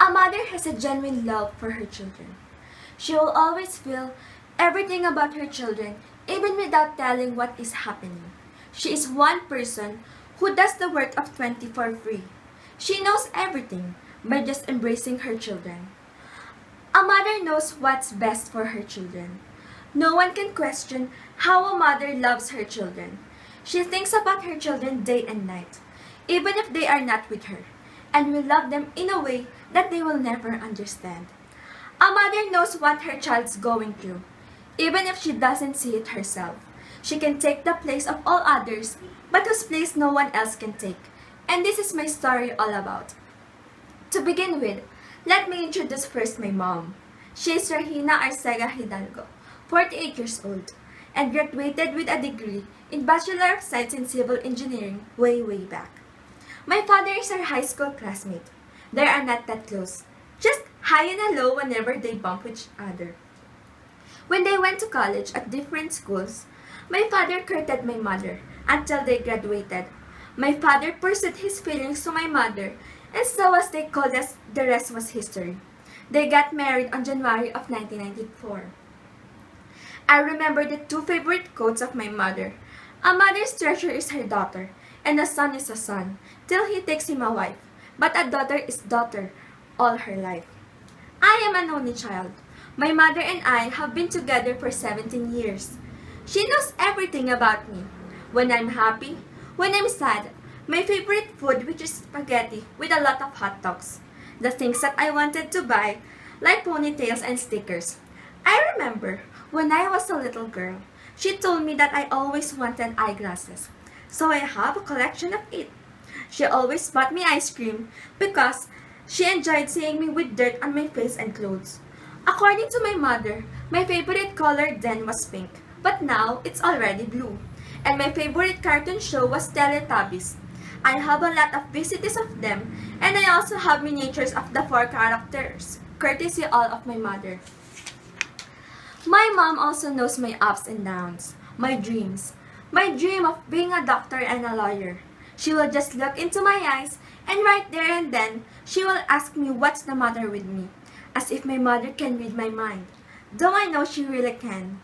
A mother has a genuine love for her children. She will always feel everything about her children, even without telling what is happening. She is one person who does the work of 20 for free. She knows everything by just embracing her children. A mother knows what's best for her children. No one can question how a mother loves her children. She thinks about her children day and night, even if they are not with her, and will love them in a way that they will never understand. A mother knows what her child's going through, even if she doesn't see it herself. She can take the place of all others, but whose place no one else can take. And this is my story all about. To begin with, let me introduce first my mom. She is Regina Arcega Hidalgo, 48 years old, and graduated with a degree in Bachelor of Science in Civil Engineering way back. My father is our high school classmate. They are not that close, just high and hello whenever they bump each other. When they went to college at different schools, my father courted my mother until they graduated. My father pursued his feelings to my mother, and so as they called us, the rest was history. They got married on January of 1994. I remember the two favorite quotes of my mother. A mother's treasure is her daughter, and a son is a son, till he takes him a wife. But a daughter is daughter all her life. I am an only child. My mother and I have been together for 17 years. She knows everything about me. When I'm happy, when I'm sad, my favorite food which is spaghetti with a lot of hot dogs. The things that I wanted to buy, like ponytails and stickers. I remember when I was a little girl, she told me that I always wanted eyeglasses. So I have a collection of it. She always bought me ice cream because she enjoyed seeing me with dirt on my face and clothes. According to my mother, my favorite color then was pink, but now it's already blue. And my favorite cartoon show was Teletubbies. I have a lot of VCTs of them, and I also have miniatures of the four characters, courtesy all of my mother. My mom also knows my ups and downs, my dreams. My dream of being a doctor and a lawyer. She will just look into my eyes, and right there and then, she will ask me what's the matter with me, as if my mother can read my mind, though I know she really can.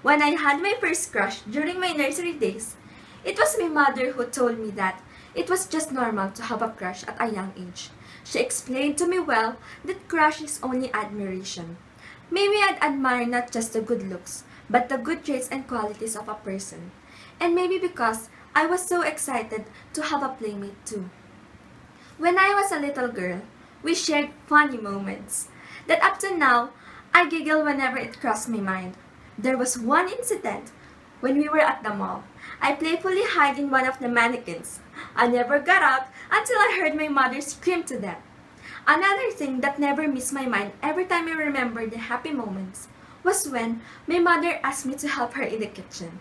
When I had my first crush during my nursery days, it was my mother who told me that it was just normal to have a crush at a young age. She explained to me well that crush is only admiration. Maybe I'd admire not just the good looks, but the good traits and qualities of a person. And maybe because I was so excited to have a playmate too. When I was a little girl, we shared funny moments that up to now, I giggle whenever it crossed my mind. There was one incident when we were at the mall. I playfully hid in one of the mannequins. I never got out until I heard my mother scream to death. Another thing that never missed my mind every time I remember the happy moments was when my mother asked me to help her in the kitchen.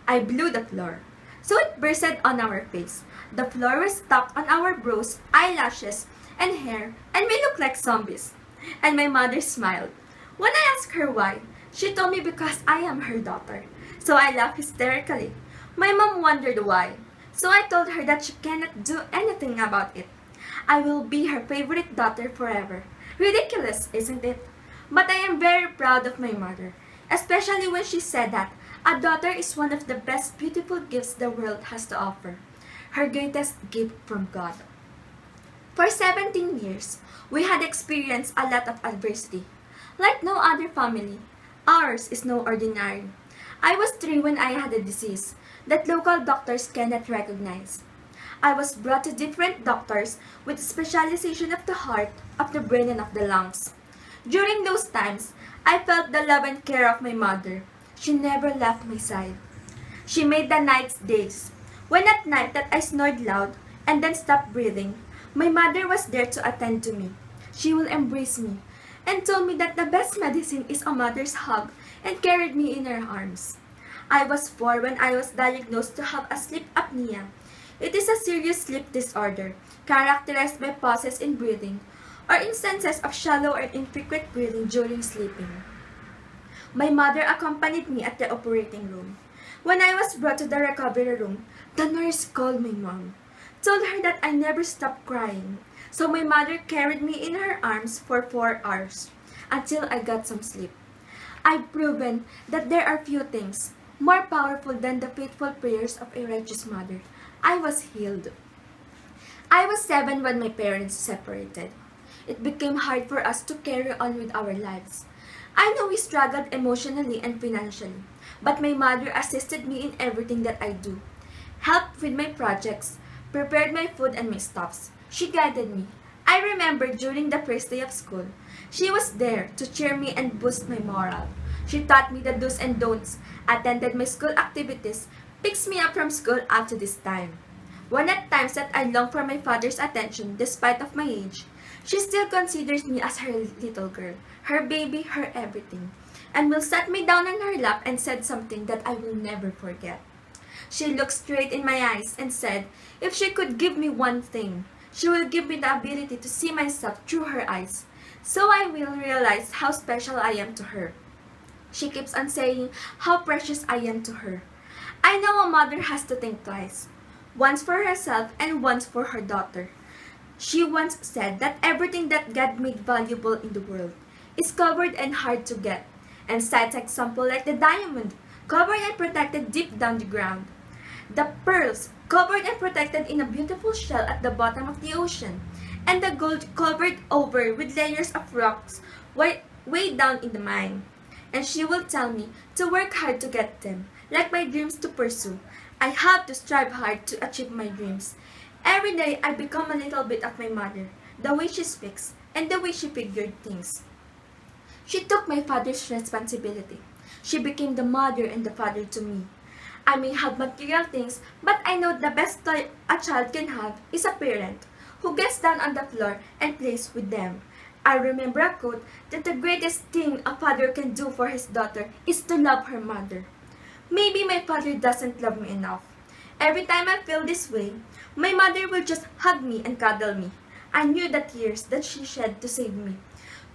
I blew the floor, so it bursted on our face. The floor was stuck on our brows, eyelashes, and hair, and we looked like zombies. And my mother smiled. When I asked her why, she told me because I am her daughter. So I laughed hysterically. My mom wondered why, so I told her that she cannot do anything about it. I will be her favorite daughter forever. Ridiculous, isn't it? But I am very proud of my mother, especially when she said that a daughter is one of the best beautiful gifts the world has to offer. Her greatest gift from God. For 17 years, we had experienced a lot of adversity. Like no other family, ours is no ordinary. I was 3 when I had a disease that local doctors cannot recognize. I was brought to different doctors with specialization of the heart, of the brain, and of the lungs. During those times, I felt the love and care of my mother. She never left my side. She made the nights days. When at night that I snored loud and then stopped breathing, my mother was there to attend to me. She will embrace me and told me that the best medicine is a mother's hug and carried me in her arms. I was 4 when I was diagnosed to have a sleep apnea. It is a serious sleep disorder characterized by pauses in breathing or instances of shallow or infrequent breathing during sleeping. My mother accompanied me at the operating room. When I was brought to the recovery room, the nurse called my mom, told her that I never stopped crying, So my mother carried me in her arms for 4 hours until I got some sleep. I've proven that there are few things more powerful than the faithful prayers of a righteous mother. I was healed. I was 7 when my parents separated. It became hard for us to carry on with our lives. I know we struggled emotionally and financially, but my mother assisted me in everything that I do, helped with my projects, prepared my food and my stuffs. She guided me. I remember during the first day of school, she was there to cheer me and boost my morale. She taught me the do's and don'ts, attended my school activities, picks me up from school up to this time. When at times that I long for my father's attention despite of my age, she still considers me as her little girl, her baby, her everything, and will set me down on her lap and said something that I will never forget. She looked straight in my eyes and said, if she could give me one thing, she will give me the ability to see myself through her eyes, so I will realize how special I am to her. She keeps on saying how precious I am to her. I know a mother has to think twice, once for herself and once for her daughter. She once said that everything that God made valuable in the world is covered and hard to get, and cites example like the diamond, covered and protected deep down the ground. The pearls, covered and protected in a beautiful shell at the bottom of the ocean, and the gold covered over with layers of rocks way down in the mine. And she will tell me to work hard to get them, like my dreams to pursue. I have to strive hard to achieve my dreams. Every day I become a little bit of my mother, the way she speaks, and the way she figured things. She took my father's responsibility. She became the mother and the father to me. I may have material things, but I know the best toy a child can have is a parent who gets down on the floor and plays with them. I remember a quote that the greatest thing a father can do for his daughter is to love her mother. Maybe my father doesn't love me enough. Every time I feel this way, my mother will just hug me and cuddle me. I knew the tears that she shed to save me,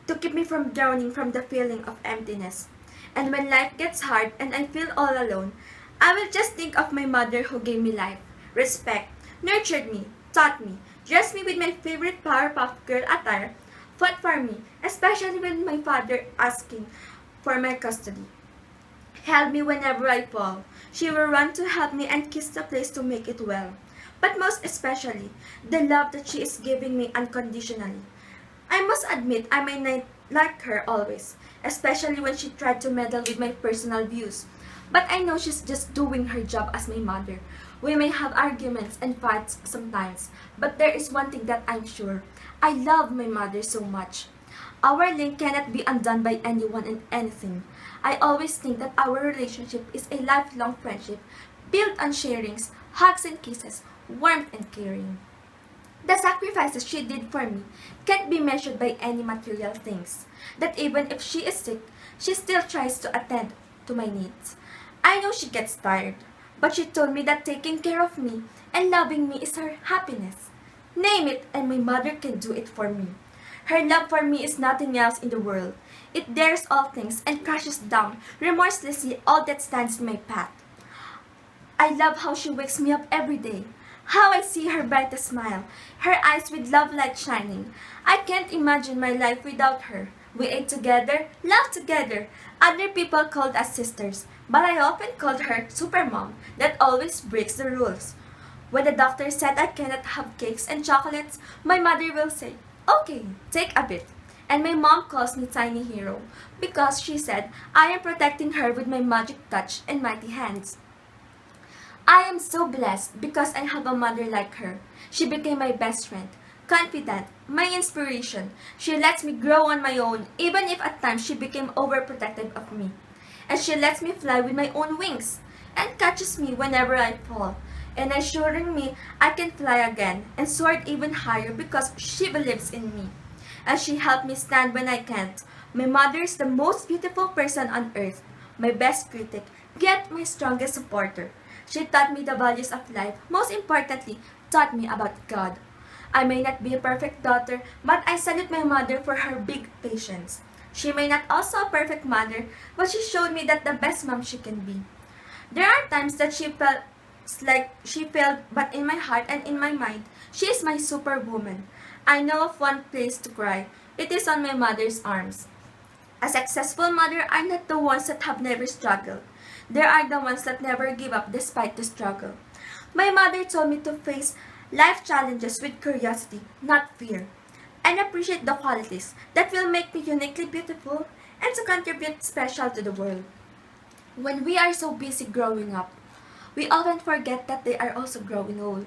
to keep me from drowning from the feeling of emptiness. And when life gets hard and I feel all alone, I will just think of my mother who gave me life, respect, nurtured me, taught me, dressed me with my favorite Powerpuff Girl attire, fought for me, especially when my father asking for my custody. Held me whenever I fall. She will run to help me and kiss the place to make it well. But most especially, the love that she is giving me unconditionally. I must admit I may not like her always, especially when she tried to meddle with my personal views. But I know she's just doing her job as my mother. We may have arguments and fights sometimes, but there is one thing that I'm sure. I love my mother so much. Our link cannot be undone by anyone and anything. I always think that our relationship is a lifelong friendship built on sharings, hugs and kisses, warmth and caring. The sacrifices she did for me can't be measured by any material things. That even if she is sick, she still tries to attend to my needs. I know she gets tired, but she told me that taking care of me and loving me is her happiness. Name it and my mother can do it for me. Her love for me is nothing else in the world. It dares all things and crushes down remorselessly all that stands in my path. I love how she wakes me up every day. How I see her brightest smile, her eyes with love light shining. I can't imagine my life without her. We ate together, laughed together. Other people called us sisters, but I often called her Supermom that always breaks the rules. When the doctor said I cannot have cakes and chocolates, my mother will say, okay, take a bit. And my mom calls me Tiny Hero because she said I am protecting her with my magic touch and mighty hands. I am so blessed because I have a mother like her. She became my best friend, confident, my inspiration. She lets me grow on my own, even if at times she became overprotective of me. And she lets me fly with my own wings and catches me whenever I fall, and assuring me I can fly again and soar even higher because she believes in me. And she helped me stand when I can't. My mother is the most beautiful person on earth, my best critic, yet my strongest supporter. She taught me the values of life, most importantly, taught me about God. I may not be a perfect daughter, but I salute my mother for her big patience. She may not also a perfect mother, but she showed me that the best mom she can be. There are times that she felt like she failed, but in my heart and in my mind, she is my superwoman. I know of one place to cry. It is on my mother's arms. A successful mother are not the ones that have never struggled. They are the ones that never give up despite the struggle. My mother told me to face life challenges with curiosity, not fear, and appreciate the qualities that will make me uniquely beautiful and to contribute special to the world. When we are so busy growing up, we often forget that they are also growing old.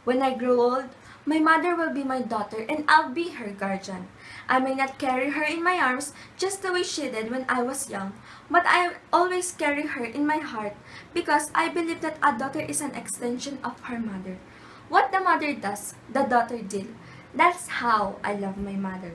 When I grow old, my mother will be my daughter and I'll be her guardian. I may not carry her in my arms just the way she did when I was young, but I always carry her in my heart because I believe that a daughter is an extension of her mother. What the mother does, the daughter did. That's how I love my mother.